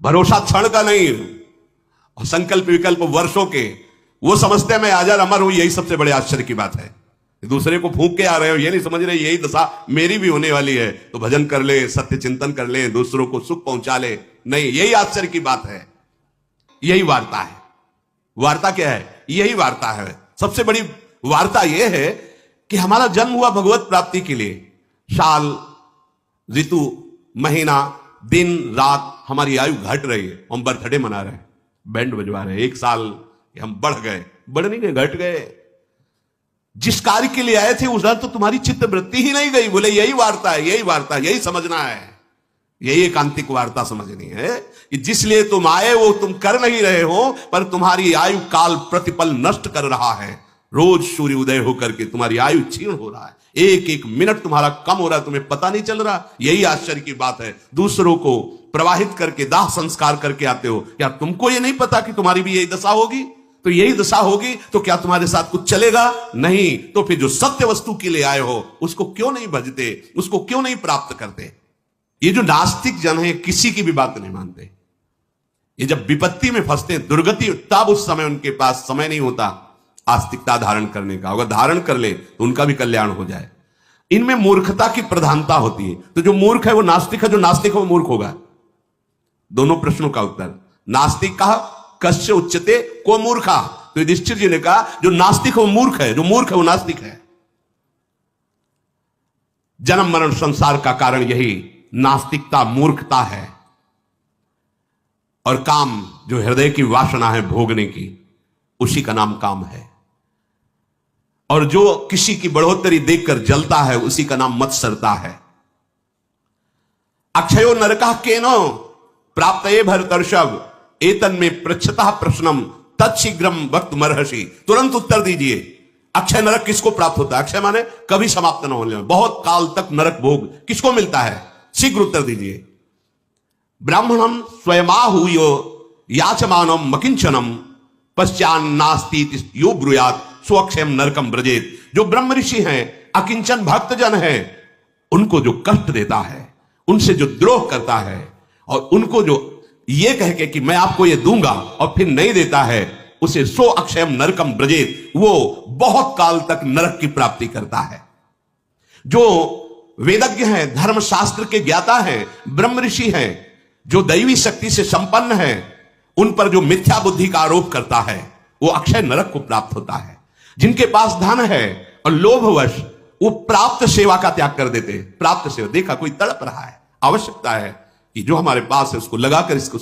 भरोसा क्षण का नहीं, और संकल्प विकल्प वर्षों के। वो समझते हैं मैं आजाद अमर हूं, यही सबसे बड़े आश्चर्य की बात है। दूसरे को फूंक के आ रहे हो, ये नहीं समझ रहे यही दशा मेरी भी होने वाली है, तो भजन कर ले, सत्य चिंतन कर ले, दूसरों को सुख पहुंचा ले। नहीं, यही आश्चर्य की बात है, यही वार्ता है। वार्ता क्या है? यही वार्ता है। सबसे बड़ी वार्ता यह है कि हमारा जन्म हुआ भगवत प्राप्ति के लिए। साल, ऋतु, महीना, दिन, रात, हमारी आयु घट रही है, हम बर्थडे मना रहे हैं, बैंड बजवा रहे हैं। 1 साल हम बढ़ गए, बढ़ नहीं गए, घट गए। जिस कार्य के लिए आए थे उस तो तुम्हारी चित्त वृत्ति ही नहीं गई। बोले यही वार्ता है, यही वार्ता, यही समझना है, यही एकांतिक वार्ता समझनी है कि जिसलिए तुम आए वो तुम कर नहीं रहे हो, पर तुम्हारी आयु काल प्रतिपल नष्ट कर रहा है। रोज सूर्य उदय होकर के तुम्हारी आयु क्षीण हो रहा है, एक एक मिनट तुम्हारा कम हो रहा है, तुम्हें पता नहीं चल रहा। यही आश्चर्य की बात है। दूसरों को प्रवाहित करके दाह संस्कार करके आते हो, क्या तुमको ये नहीं पता कि तुम्हारी भी यही दशा होगी? तो यही दशा होगी तो क्या तुम्हारे साथ कुछ चलेगा? नहीं। तो फिर जो सत्य वस्तु के लिए आए हो उसको क्यों नहीं भजते, उसको क्यों नहीं प्राप्त करते? ये जो नास्तिक जन है किसी की भी बात नहीं मानते। ये जब विपत्ति में फंसते हैं, दुर्गति, तब उस समय उनके पास समय नहीं होता आस्तिकता धारण करने का। अगर धारण कर ले तो उनका भी कल्याण हो जाए। इनमें मूर्खता की प्रधानता होती है। तो जो मूर्ख है वो नास्तिक है, जो नास्तिक है वो मूर्ख होगा। दोनों प्रश्नों का उत्तर। नास्तिक कहा कस्य उच्चते को मूर्खा, तो युधिष्ठिर जी ने कहा जो नास्तिक है वो मूर्ख है, जो मूर्ख है वो नास्तिक है। जन्म मरण संसार का कारण यही नास्तिकता, मूर्खता है। और काम जो हृदय की वासना है भोगने की, उसी का नाम काम है। और जो किसी की बढ़ोतरी देखकर जलता है उसी का नाम मत्सरता है। अक्षयो नरकः केनो प्राप्तये भरतर्षभ एतन में पृच्छतः प्रश्नम तत्शीघ्रम वक्त मरहसी। तुरंत उत्तर दीजिए, अक्षय नरक किसको प्राप्त होता है? अक्षय माने कभी समाप्त न होने में, बहुत काल तक नरक भोग किसको मिलता है? शीघ्र उत्तर दीजिए। ब्राह्मणम स्वयमाहुयो याचमानम मकिंचनम पश्चान नास्ती यो ब्रूयात स्वक्षयम नरकम ब्रजेत। जो ब्रह्म ऋषि हैं, अकिंचन भक्तजन हैं, उनको जो कष्ट देता है, उनसे जो द्रोह करता है, और उनको जो ये कह के कि मैं आपको ये दूंगा और फिर नहीं देता है, उसे सो अक्षयम नरकम ब्रजेत, वो बहुत काल तक नरक की प्राप्ति करता है। जो वेदज्ञ हैं, धर्मशास्त्र के ज्ञाता हैं, ब्रह्म ऋषि हैं, जो दैवी शक्ति से संपन्न हैं, उन पर जो मिथ्या बुद्धि का आरोप करता है वो अक्षय नरक को प्राप्त होता है। जिनके पास धन है और लोभवश वो प्राप्त सेवा का त्याग कर देते हैं। प्राप्त सेवा, देखा कोई तड़प रहा है, आवश्यकता है कि जो हमारे पास है उसको लगाकर इसको